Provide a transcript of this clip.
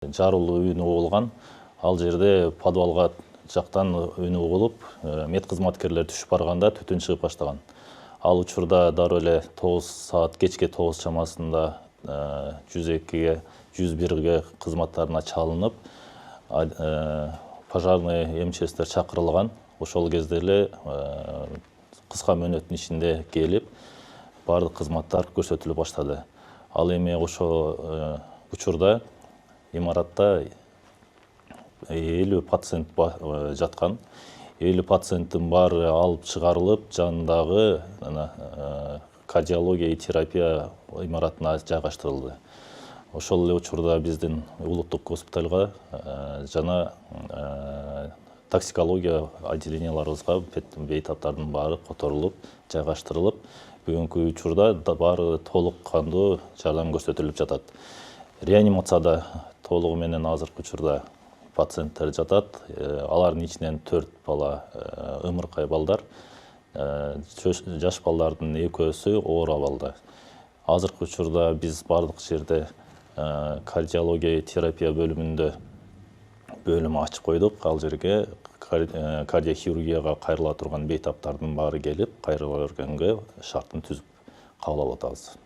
Жарылуу үнү болгон. Ал жерде подвалга жактан үнү болуп, мед кызматкерлер түшүп барганда түтүн чыгып баштаган. Ал учурда дароо эле 9 саат кечке 9 чамасында 102-ге, 101-ге кызматтарына чалынып, пожарный МЧСтер чакырылган. Ошол кезде эле кыска мөөнөттүн ичинде келип, бардык кызматтар көрсөтүлө баштады. Ал эми ошол учурда имаратта 50 пациент жаткан. 50 пациенттин баары алып чыгарылып, жанындагы кардиология и терапия имаратына жайгаштырылды. Ошол эле учурда биздин улуттук госпитальга жана токсикология отделенияларыбызга бейтаптардын баары которулуп, жайгаштырылып, бүгүнкү учурда баары толук кандуу жардам көрсөтүлүп жатат. Реанимацияда толугу менен азыркы учурда пациенттер жатат. Алардын ичинен 4 бала ымыркай балдар, жаш балдардын экөөсү оор абалда. Азыркы учурда биз бардык жерде кардиология терапия бөлүмүндө бөлүм ачып койдук. Ал жерге кардиохирургияга кайрыла турган бейтаптардын баары келип, кайрыла бергенге шартын түзүп кабыл алып атабыз.